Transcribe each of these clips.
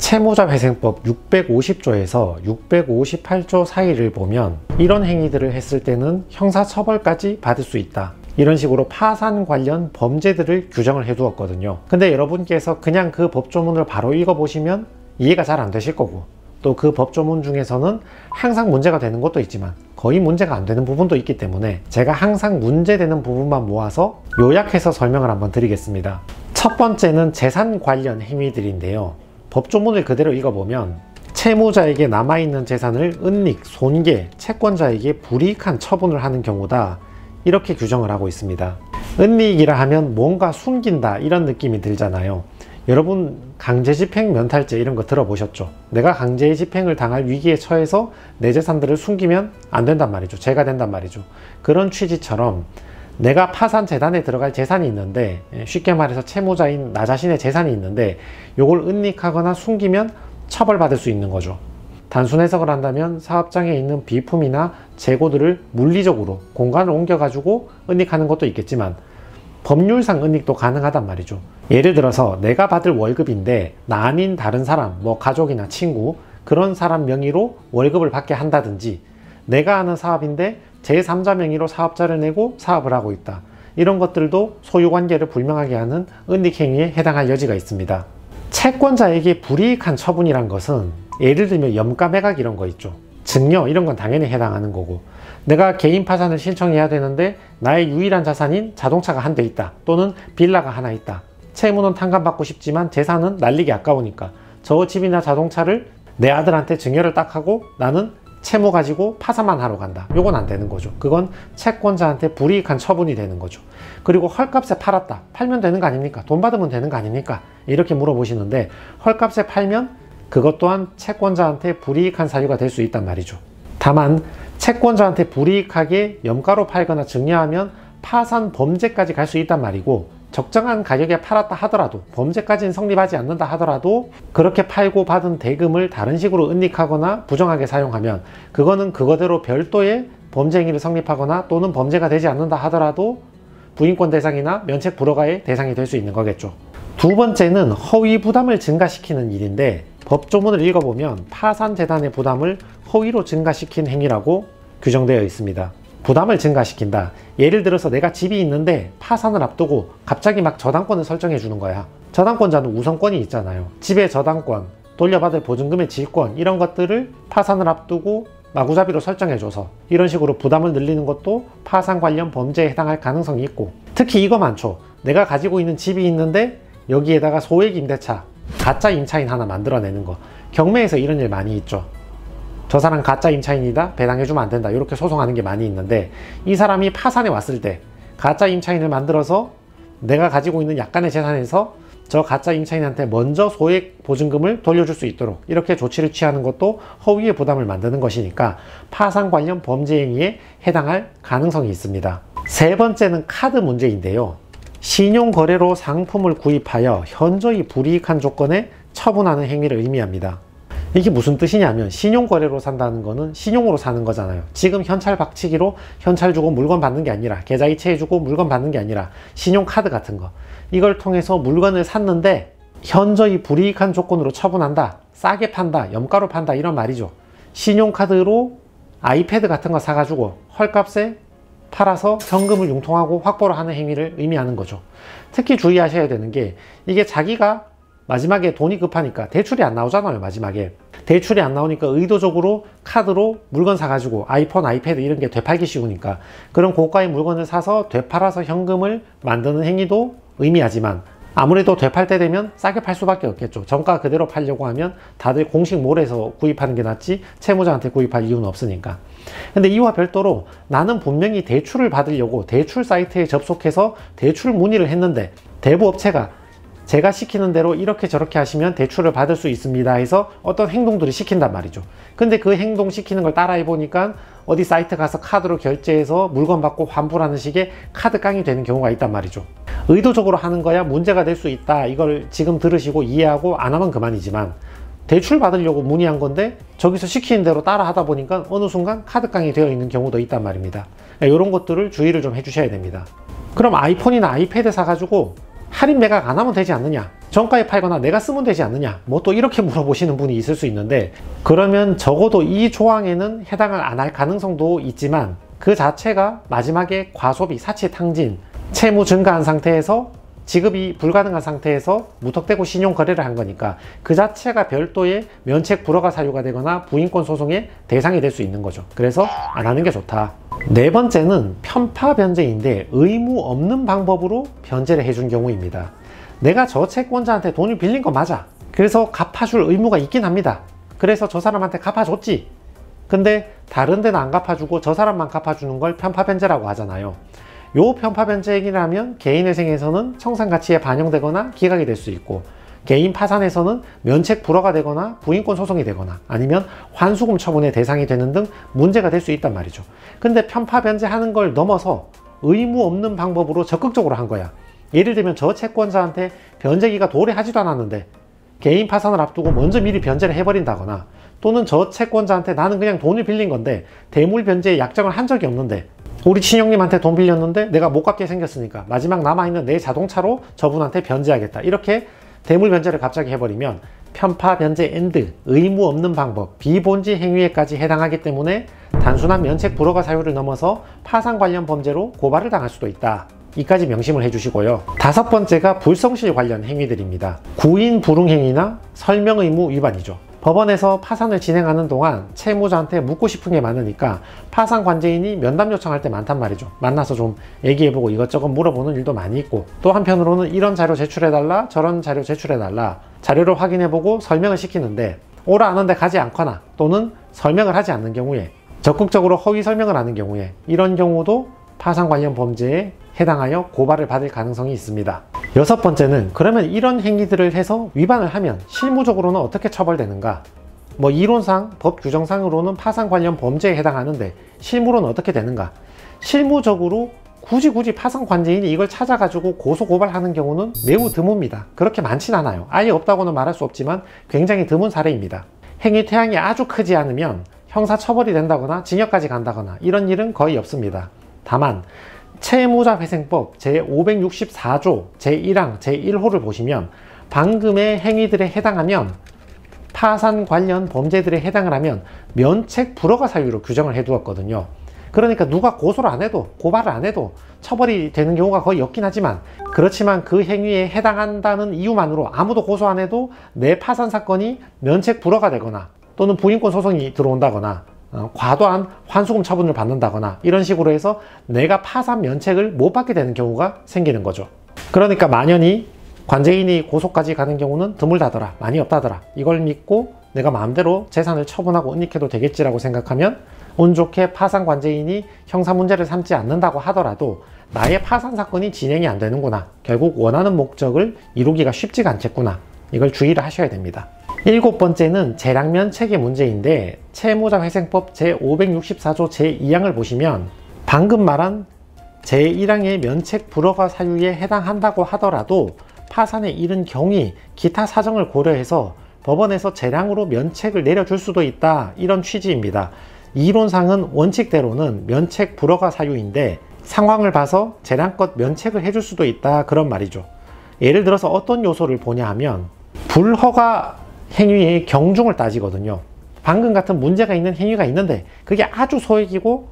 채무자회생법 650조에서 658조 사이를 보면 이런 행위들을 했을 때는 형사처벌까지 받을 수 있다, 이런 식으로 파산 관련 범죄들을 규정을 해 두었거든요. 근데 여러분께서 그냥 그 법조문을 바로 읽어보시면 이해가 잘 안 되실 거고, 또 그 법조문 중에서는 항상 문제가 되는 것도 있지만 거의 문제가 안 되는 부분도 있기 때문에 제가 항상 문제되는 부분만 모아서 요약해서 설명을 한번 드리겠습니다. 첫 번째는 재산 관련 행위들인데요. 법조문을 그대로 읽어보면 채무자에게 남아있는 재산을 은닉, 손괴, 채권자에게 불이익한 처분을 하는 경우다, 이렇게 규정을 하고 있습니다. 은닉이라 하면 뭔가 숨긴다, 이런 느낌이 들잖아요. 여러분 강제집행 면탈죄 이런 거 들어보셨죠? 내가 강제집행을 당할 위기에 처해서 내 재산들을 숨기면 안 된단 말이죠. 죄가 된단 말이죠. 그런 취지처럼 내가 파산재단에 들어갈 재산이 있는데, 쉽게 말해서 채무자인 나 자신의 재산이 있는데 요걸 은닉하거나 숨기면 처벌받을 수 있는 거죠. 단순 해석을 한다면 사업장에 있는 비품이나 재고들을 물리적으로 공간을 옮겨가지고 은닉하는 것도 있겠지만 법률상 은닉도 가능하단 말이죠. 예를 들어서 내가 받을 월급인데 나 아닌 다른 사람, 뭐 가족이나 친구, 그런 사람 명의로 월급을 받게 한다든지, 내가 하는 사업인데 제3자 명의로 사업자를 내고 사업을 하고 있다, 이런 것들도 소유관계를 불명하게 하는 은닉행위에 해당할 여지가 있습니다. 채권자에게 불이익한 처분이란 것은 예를 들면 염가매각 이런 거 있죠. 증여 이런 건 당연히 해당하는 거고, 내가 개인 파산을 신청해야 되는데 나의 유일한 자산인 자동차가 한 대 있다, 또는 빌라가 하나 있다. 채무는 탕감받고 싶지만 재산은 날리기 아까우니까 저 집이나 자동차를 내 아들한테 증여를 딱 하고 나는 채무 가지고 파산만 하러 간다. 요건 안 되는 거죠. 그건 채권자한테 불이익한 처분이 되는 거죠. 그리고 헐값에 팔았다. 팔면 되는 거 아닙니까? 돈 받으면 되는 거 아닙니까? 이렇게 물어보시는데, 헐값에 팔면 그것 또한 채권자한테 불이익한 사유가 될 수 있단 말이죠. 다만 채권자한테 불이익하게 염가로 팔거나 증여하면 파산 범죄까지 갈 수 있단 말이고, 적정한 가격에 팔았다 하더라도, 범죄까지는 성립하지 않는다 하더라도 그렇게 팔고 받은 대금을 다른 식으로 은닉하거나 부정하게 사용하면 그거는 그거대로 별도의 범죄 행위를 성립하거나 또는 범죄가 되지 않는다 하더라도 부인권 대상이나 면책 불허가의 대상이 될 수 있는 거겠죠. 두 번째는 허위 부담을 증가시키는 일인데, 법조문을 읽어보면 파산재단의 부담을 허위로 증가시킨 행위라고 규정되어 있습니다. 부담을 증가시킨다. 예를 들어서 내가 집이 있는데 파산을 앞두고 갑자기 막 저당권을 설정해 주는 거야. 저당권자는 우선권이 있잖아요. 집의 저당권, 돌려받을 보증금의 질권, 이런 것들을 파산을 앞두고 마구잡이로 설정해줘서 이런 식으로 부담을 늘리는 것도 파산 관련 범죄에 해당할 가능성이 있고, 특히 이거 많죠. 내가 가지고 있는 집이 있는데 여기에다가 소액 임대차, 가짜 임차인 하나 만들어내는 거. 경매에서 이런 일 많이 있죠. 저 사람 가짜 임차인이다, 배당해주면 안 된다, 이렇게 소송하는 게 많이 있는데, 이 사람이 파산에 왔을 때 가짜 임차인을 만들어서 내가 가지고 있는 약간의 재산에서 저 가짜 임차인한테 먼저 소액 보증금을 돌려줄 수 있도록 이렇게 조치를 취하는 것도 허위의 부담을 만드는 것이니까 파산 관련 범죄 행위에 해당할 가능성이 있습니다. 세 번째는 카드 문제인데요. 신용거래로 상품을 구입하여 현저히 불이익한 조건에 처분하는 행위를 의미합니다. 이게 무슨 뜻이냐면, 신용거래로 산다는 거는 신용으로 사는 거잖아요. 지금 현찰 박치기로 현찰 주고 물건 받는 게 아니라, 계좌이체 해주고 물건 받는 게 아니라 신용카드 같은 거, 이걸 통해서 물건을 샀는데 현저히 불이익한 조건으로 처분한다, 싸게 판다, 염가로 판다, 이런 말이죠. 신용카드로 아이패드 같은 거 사가지고 헐값에 팔아서 현금을 융통하고 확보를 하는 행위를 의미하는 거죠. 특히 주의하셔야 되는 게, 이게 자기가 마지막에 돈이 급하니까 대출이 안 나오잖아요. 마지막에 대출이 안 나오니까 의도적으로 카드로 물건 사가지고 아이폰, 아이패드 이런 게 되팔기 쉬우니까 그런 고가의 물건을 사서 되팔아서 현금을 만드는 행위도 의미하지만, 아무래도 되팔 때 되면 싸게 팔 수밖에 없겠죠. 정가 그대로 팔려고 하면 다들 공식 몰에서 구입하는 게 낫지 채무자한테 구입할 이유는 없으니까. 근데 이와 별도로 나는 분명히 대출을 받으려고 대출 사이트에 접속해서 대출 문의를 했는데, 대부업체가 제가 시키는 대로 이렇게 저렇게 하시면 대출을 받을 수 있습니다 해서 어떤 행동들을 시킨단 말이죠. 근데 그 행동 시키는 걸 따라해 보니까 어디 사이트 가서 카드로 결제해서 물건 받고 환불하는 식의 카드 깡이 되는 경우가 있단 말이죠. 의도적으로 하는 거야 문제가 될 수 있다, 이걸 지금 들으시고 이해하고 안 하면 그만이지만, 대출 받으려고 문의한 건데 저기서 시키는 대로 따라 하다 보니까 어느 순간 카드 깡이 되어 있는 경우도 있단 말입니다. 이런 것들을 주의를 좀 해주셔야 됩니다. 그럼 아이폰이나 아이패드 사가지고 할인 매각 안 하면 되지 않느냐? 정가에 팔거나 내가 쓰면 되지 않느냐, 뭐 또 이렇게 물어보시는 분이 있을 수 있는데, 그러면 적어도 이 조항에는 해당을 안 할 가능성도 있지만 그 자체가 마지막에 과소비, 사치 탕진, 채무 증가한 상태에서 지급이 불가능한 상태에서 무턱대고 신용 거래를 한 거니까 그 자체가 별도의 면책 불허가 사유가 되거나 부인권 소송의 대상이 될 수 있는 거죠. 그래서 안 하는 게 좋다. 네 번째는 편파 변제인데 의무 없는 방법으로 변제를 해준 경우입니다. 내가 저 채권자한테 돈을 빌린 거 맞아. 그래서 갚아줄 의무가 있긴 합니다. 그래서 저 사람한테 갚아줬지. 근데 다른 데는 안 갚아주고 저 사람만 갚아주는 걸 편파 변제라고 하잖아요. 요 편파 변제액이라면 개인회생에서는 청산가치에 반영되거나 기각이 될 수 있고, 개인 파산에서는 면책 불허가 되거나 부인권 소송이 되거나 아니면 환수금 처분의 대상이 되는 등 문제가 될 수 있단 말이죠. 근데 편파 변제하는 걸 넘어서 의무 없는 방법으로 적극적으로 한 거야. 예를 들면 저 채권자한테 변제기가 도래하지도 않았는데 개인 파산을 앞두고 먼저 미리 변제를 해버린다거나, 또는 저 채권자한테 나는 그냥 돈을 빌린 건데 대물 변제에 약정을 한 적이 없는데 우리 친형님한테 돈 빌렸는데 내가 못 갚게 생겼으니까 마지막 남아있는 내 자동차로 저분한테 변제하겠다, 이렇게 대물 변제를 갑자기 해버리면 편파 변제 앤드 의무 없는 방법, 비본지 행위에까지 해당하기 때문에 단순한 면책 불허가 사유를 넘어서 파산 관련 범죄로 고발을 당할 수도 있다. 이까지 명심을 해주시고요. 다섯 번째가 불성실 관련 행위들입니다. 구인 불응 행위나 설명 의무 위반이죠. 법원에서 파산을 진행하는 동안 채무자한테 묻고 싶은 게 많으니까 파산 관제인이 면담 요청할 때 많단 말이죠. 만나서 좀 얘기해보고 이것저것 물어보는 일도 많이 있고, 또 한편으로는 이런 자료 제출해달라, 저런 자료 제출해달라, 자료를 확인해보고 설명을 시키는데 오라 하는데 가지 않거나 또는 설명을 하지 않는 경우에, 적극적으로 허위 설명을 하는 경우에, 이런 경우도 파산 관련 범죄에 해당하여 고발을 받을 가능성이 있습니다. 여섯 번째는, 그러면 이런 행위들을 해서 위반을 하면 실무적으로는 어떻게 처벌되는가? 뭐 이론상, 법 규정상으로는 파산 관련 범죄에 해당하는데 실무로는 어떻게 되는가? 실무적으로 굳이 파산 관제인이 이걸 찾아가지고 고소 고발하는 경우는 매우 드뭅니다. 그렇게 많진 않아요. 아예 없다고는 말할 수 없지만 굉장히 드문 사례입니다. 행위 태양이 아주 크지 않으면 형사 처벌이 된다거나 징역까지 간다거나 이런 일은 거의 없습니다. 다만 채무자회생법 제564조 제1항 제1호를 보시면 방금의 행위들에 해당하면, 파산 관련 범죄들에 해당을 하면 면책 불허가 사유로 규정을 해두었거든요. 그러니까 누가 고소를 안 해도, 고발을 안 해도 처벌이 되는 경우가 거의 없긴 하지만, 그렇지만 그 행위에 해당한다는 이유만으로 아무도 고소 안 해도 내 파산 사건이 면책 불허가 되거나 또는 부인권 소송이 들어온다거나 과도한 환수금 처분을 받는다거나 이런 식으로 해서 내가 파산 면책을 못 받게 되는 경우가 생기는 거죠. 그러니까 만연히 관제인이 고소까지 가는 경우는 드물다더라, 많이 없다더라, 이걸 믿고 내가 마음대로 재산을 처분하고 은닉해도 되겠지라고 생각하면 운 좋게 파산 관제인이 형사 문제를 삼지 않는다고 하더라도 나의 파산 사건이 진행이 안 되는구나, 결국 원하는 목적을 이루기가 쉽지가 않겠구나, 이걸 주의를 하셔야 됩니다. 일곱 번째는 재량면책의 문제인데, 채무자회생법 제564조 제2항을 보시면 방금 말한 제1항의 면책 불허가 사유에 해당한다고 하더라도 파산에 이른 경위, 기타 사정을 고려해서 법원에서 재량으로 면책을 내려줄 수도 있다, 이런 취지입니다. 이론상은 원칙대로는 면책 불허가 사유인데 상황을 봐서 재량껏 면책을 해줄 수도 있다, 그런 말이죠. 예를 들어서 어떤 요소를 보냐 하면 불허가 행위의 경중을 따지거든요. 방금 같은 문제가 있는 행위가 있는데 그게 아주 소액이고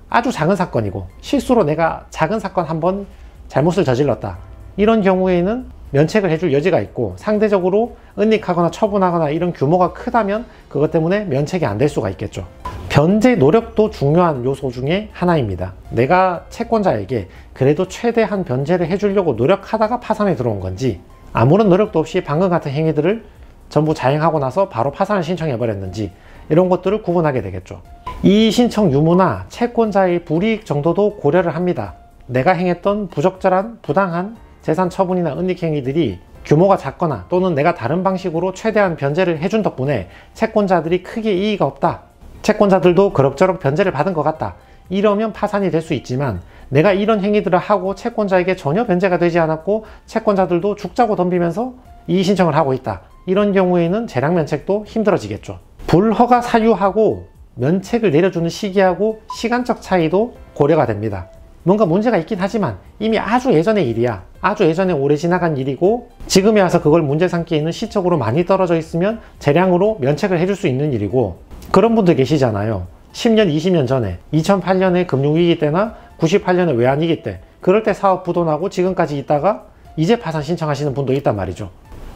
아주 작은 사건이고 실수로 내가 작은 사건 한번 잘못을 저질렀다, 이런 경우에는 면책을 해줄 여지가 있고, 상대적으로 은닉하거나 처분하거나 이런 규모가 크다면 그것 때문에 면책이 안 될 수가 있겠죠. 변제 노력도 중요한 요소 중에 하나입니다. 내가 채권자에게 그래도 최대한 변제를 해주려고 노력하다가 파산에 들어온 건지, 아무런 노력도 없이 방금 같은 행위들을 전부 자행하고 나서 바로 파산을 신청해 버렸는지, 이런 것들을 구분하게 되겠죠. 이 신청 유무나 채권자의 불이익 정도도 고려를 합니다. 내가 행했던 부적절한 부당한 재산 처분이나 은닉 행위들이 규모가 작거나 또는 내가 다른 방식으로 최대한 변제를 해준 덕분에 채권자들이 크게 이의가 없다, 채권자들도 그럭저럭 변제를 받은 것 같다, 이러면 파산이 될 수 있지만, 내가 이런 행위들을 하고 채권자에게 전혀 변제가 되지 않았고 채권자들도 죽자고 덤비면서 이의 신청을 하고 있다, 이런 경우에는 재량면책도 힘들어지겠죠. 불허가 사유하고 면책을 내려주는 시기하고 시간적 차이도 고려가 됩니다. 뭔가 문제가 있긴 하지만 이미 아주 예전의 일이야, 아주 예전에 오래 지나간 일이고 지금에 와서 그걸 문제 삼기에는 시적으로 많이 떨어져 있으면 재량으로 면책을 해줄 수 있는 일이고, 그런 분들 계시잖아요. 10년, 20년 전에 2008년에 금융위기 때나 98년에 외환위기 때 그럴 때 사업 부도나고 지금까지 있다가 이제 파산 신청하시는 분도 있단 말이죠.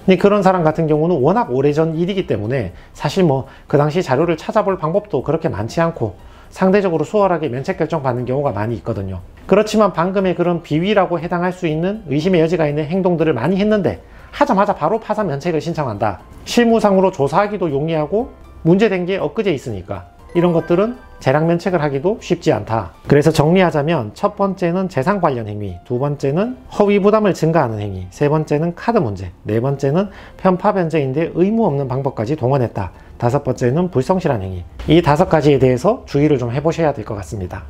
근데 그런 사람 같은 경우는 워낙 오래전 일이기 때문에 사실 뭐 그 당시 자료를 찾아볼 방법도 그렇게 많지 않고 상대적으로 수월하게 면책 결정 받는 경우가 많이 있거든요. 그렇지만 방금의 그런 비위라고 해당할 수 있는 의심의 여지가 있는 행동들을 많이 했는데 하자마자 바로 파산 면책을 신청한다. 실무상으로 조사하기도 용이하고 문제된 게 엊그제 있으니까 이런 것들은 재량 면책을 하기도 쉽지 않다. 그래서 정리하자면 첫 번째는 재산 관련 행위, 두 번째는 허위 부담을 증가하는 행위, 세 번째는 카드 문제, 네 번째는 편파 변제인데 의무 없는 방법까지 동원했다. 다섯 번째는 불성실한 행위. 이 5가지에 대해서 주의를 좀 해보셔야 될 것 같습니다.